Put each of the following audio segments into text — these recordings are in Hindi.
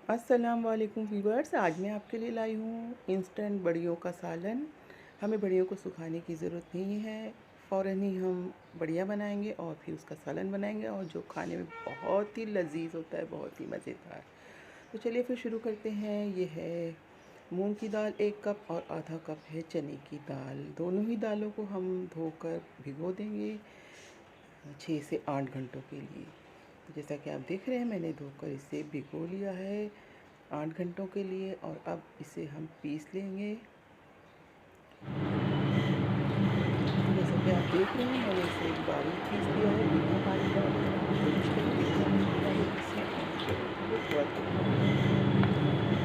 अस्सलाम वालेकुम व्यूअर्स। आज मैं आपके लिए लाई हूँ इंस्टेंट बड़ियों का सालन। हमें बड़ियों को सुखाने की ज़रूरत नहीं है, फ़ौरन ही हम बड़ियाँ बनाएंगे और फिर उसका सालन बनाएंगे, और जो खाने में बहुत ही लजीज होता है, बहुत ही मज़ेदार। तो चलिए फिर शुरू करते हैं। ये है मूंग की दाल 1 कप और आधा कप है चने की दाल। दोनों ही दालों को हम धोकर भिगो देंगे 6 से 8 घंटों के लिए। तो जैसा कि आप देख रहे हैं, मैंने धोकर इसे भिगो लिया है 8 घंटों के लिए, और अब इसे हम पीस लेंगे। तो जैसा कि आप देख रहे हैं, मैंने इसे एक बारीक पीस लिया है बिना पानी डाले। कोशिश करें कि पानी डाले इसमें थोड़ा थोड़ा।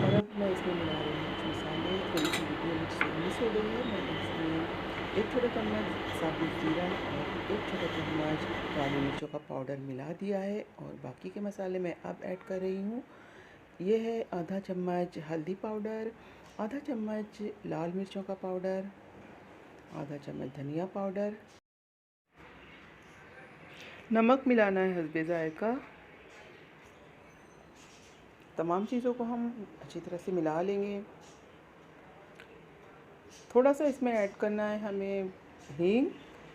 और अब मैं इसमें मिला रही हूँ कुछ मसाले। थोड़ी सी वीडियो मुझसे मिस हो गई है। मैंने इसमें 1 छोटा चम्मच साबुत ज़ीरा और 1 छोटा चम्मच काली मिर्चों का पाउडर मिला दिया है, और बाकी के मसाले मैं अब ऐड कर रही हूँ। ये है आधा चम्मच हल्दी पाउडर, आधा चम्मच लाल मिर्चों का पाउडर, आधा चम्मच धनिया पाउडर। नमक मिलाना है हस्बे ज़ायका। तमाम चीज़ों को हम अच्छी तरह से मिला लेंगे। थोड़ा सा इसमें ऐड करना है हमें हींग,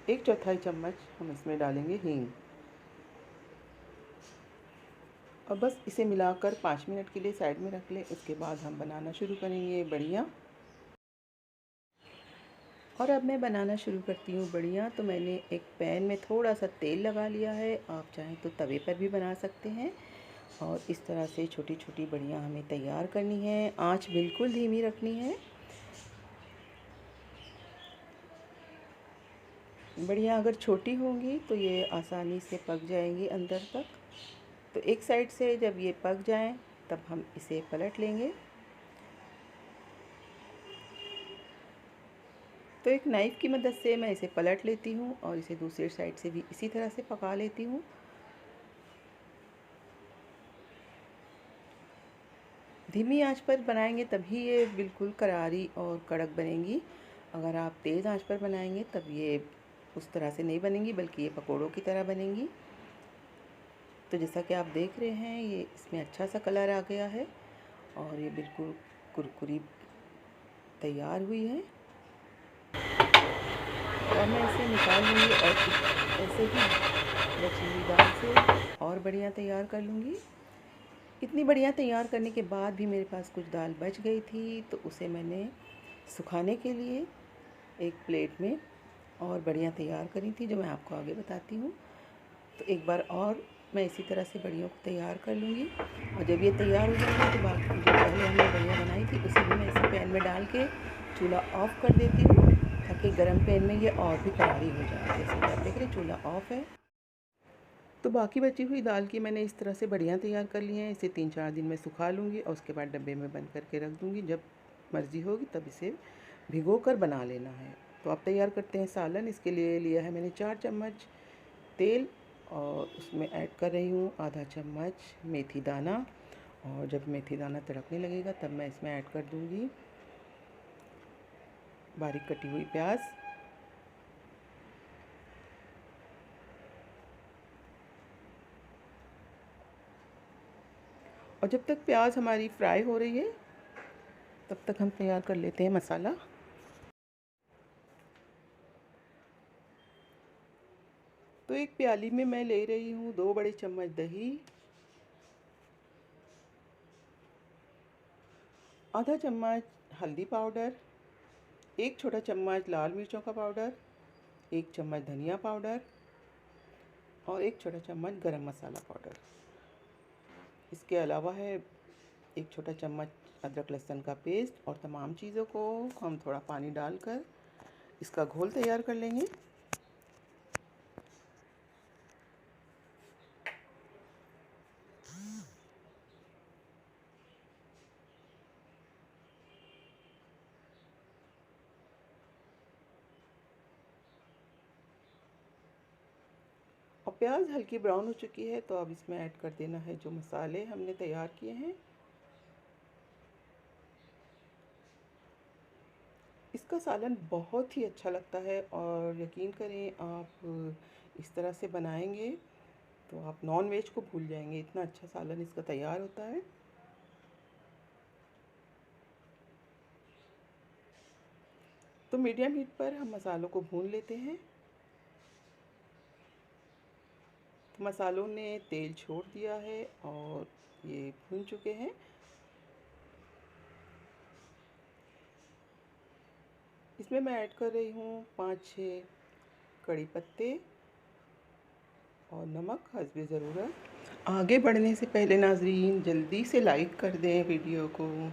1/4 चम्मच हम इसमें डालेंगे हींग। और बस इसे मिलाकर 5 मिनट के लिए साइड में रख लें। उसके बाद हम बनाना शुरू करेंगे बढ़िया। और अब मैं बनाना शुरू करती हूँ बढ़िया। तो मैंने एक पैन में थोड़ा सा तेल लगा लिया है। आप चाहें तो तवे पर भी बना सकते हैं। और इस तरह से छोटी छोटी बढ़िया हमें तैयार करनी है। आंच बिल्कुल धीमी रखनी है। बढ़िया अगर छोटी होंगी तो ये आसानी से पक जाएंगी अंदर तक। तो एक साइड से जब ये पक जाएं, तब हम इसे पलट लेंगे। तो एक नाइफ़ की मदद से मैं इसे पलट लेती हूँ और इसे दूसरी साइड से भी इसी तरह से पका लेती हूँ। धीमी आंच पर बनाएंगे तभी ये बिल्कुल करारी और कड़क बनेंगी। अगर आप तेज़ आंच पर बनाएंगे तब ये उस तरह से नहीं बनेंगी, बल्कि ये पकोड़ों की तरह बनेंगी। तो जैसा कि आप देख रहे हैं, ये इसमें अच्छा सा कलर आ गया है और ये बिल्कुल कुरकुरी तैयार हुई है। और मैं इसे निकाल लूँगी और ऐसे ही बची दाल से और बढ़िया तैयार कर लूँगी। इतनी बढ़िया तैयार करने के बाद भी मेरे पास कुछ दाल बच गई थी, तो उसे मैंने सुखाने के लिए एक प्लेट में और बढ़िया तैयार करी थी, जो मैं आपको आगे बताती हूँ। तो एक बार और मैं इसी तरह से बढ़ियों को तैयार कर लूँगी। और जब ये तैयार हो जाएंगे तो बाकी जो पहले हमने बढ़िया बनाई थी उसे भी मैं इसी पैन में डाल के चूल्हा ऑफ़ कर देती हूँ, ताकि गर्म पैन में ये और भी करारी हो जाए। जैसे कि आप देख रहे हैं, चूल्हा ऑफ़ है। तो बाकी बची हुई दाल की मैंने इस तरह से बढ़िया तैयार कर ली है। इसे 3-4 दिन में सुखा लूँगी और उसके बाद डब्बे में बंद करके रख दूँगी। जब मर्ज़ी होगी तब इसे भिगो कर बना लेना है। तो अब तैयार करते हैं सालन। इसके लिए लिया है मैंने 4 चम्मच तेल, और उसमें ऐड कर रही हूँ आधा चम्मच मेथी दाना। और जब मेथी दाना तड़कने लगेगा तब मैं इसमें ऐड कर दूँगी बारीक कटी हुई प्याज। और जब तक प्याज हमारी फ्राई हो रही है, तब तक हम तैयार कर लेते हैं मसाला। तो एक प्याली में मैं ले रही हूँ 2 बड़े चम्मच दही, आधा चम्मच हल्दी पाउडर, 1 छोटा चम्मच लाल मिर्चों का पाउडर, 1 चम्मच धनिया पाउडर और 1 छोटा चम्मच गरम मसाला पाउडर। इसके अलावा है 1 छोटा चम्मच अदरक लहसुन का पेस्ट। और तमाम चीज़ों को हम थोड़ा पानी डालकर इसका घोल तैयार कर लेंगे। और प्याज हल्की ब्राउन हो चुकी है, तो अब इसमें ऐड कर देना है जो मसाले हमने तैयार किए हैं। इसका सालन बहुत ही अच्छा लगता है, और यकीन करें आप इस तरह से बनाएंगे तो आप नॉन वेज को भूल जाएंगे, इतना अच्छा सालन इसका तैयार होता है। तो मीडियम हीट पर हम मसालों को भून लेते हैं। तो मसालों ने तेल छोड़ दिया है और ये भून चुके हैं। इसमें मैं ऐड कर रही हूँ 5-6 कड़ी पत्ते और नमक हस्बे ज़रूरत। आगे बढ़ने से पहले नाज़रीन जल्दी से लाइक कर दें वीडियो को।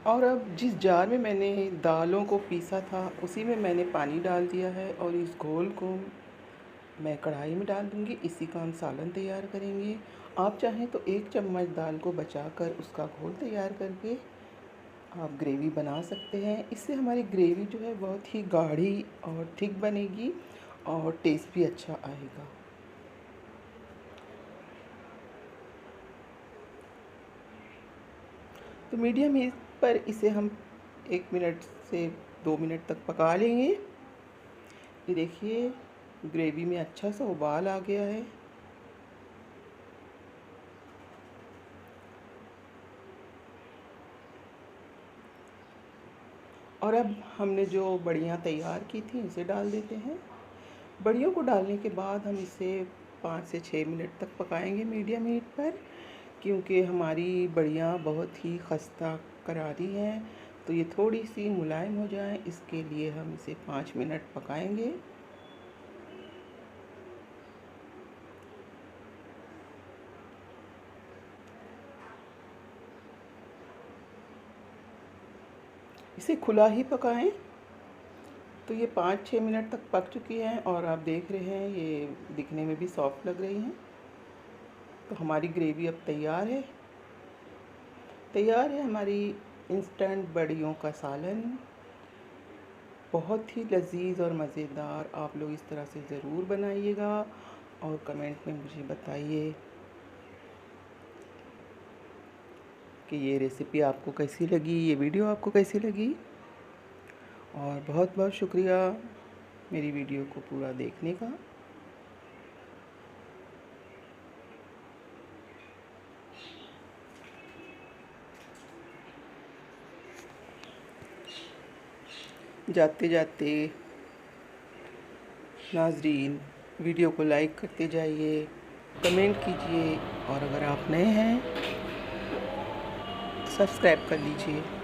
और अब जिस जार में मैंने दालों को पीसा था उसी में मैंने पानी डाल दिया है और इस घोल को मैं कढ़ाई में डाल दूँगी। इसी का हम सालन तैयार करेंगे। आप चाहें तो 1 चम्मच दाल को बचाकर उसका घोल तैयार करके आप ग्रेवी बना सकते हैं। इससे हमारी ग्रेवी जो है बहुत ही गाढ़ी और थिक बनेगी और टेस्ट भी अच्छा आएगा। तो मीडियम हीट पर इसे हम 1 मिनट से 2 मिनट तक पका लेंगे। ये देखिए ग्रेवी में अच्छा सा उबाल आ गया है। और अब हमने जो बड़ियाँ तैयार की थी इसे डाल देते हैं। बड़ियों को डालने के बाद हम इसे 5 से 6 मिनट तक पकाएंगे मीडियम हीट पर, क्योंकि हमारी बड़ियाँ बहुत ही खस्ता करारी हैं। तो ये थोड़ी सी मुलायम हो जाए इसके लिए हम इसे 5 मिनट पकाएंगे। इसे खुला ही पकाएं। तो ये 5-6 मिनट तक पक चुकी हैं और आप देख रहे हैं ये दिखने में भी सॉफ्ट लग रही हैं। तो हमारी ग्रेवी अब तैयार है हमारी इंस्टेंट बड़ियों का सालन। बहुत ही लजीज और मज़ेदार। आप लोग इस तरह से ज़रूर बनाइएगा और कमेंट में मुझे बताइए कि ये रेसिपी आपको कैसी लगी, ये वीडियो आपको कैसी लगी। और बहुत बहुत शुक्रिया मेरी वीडियो को पूरा देखने का। जाते जाते नाज़रीन वीडियो को लाइक करते जाइए, कमेंट कीजिए और अगर आप नए हैं तो सब्सक्राइब कर लीजिए।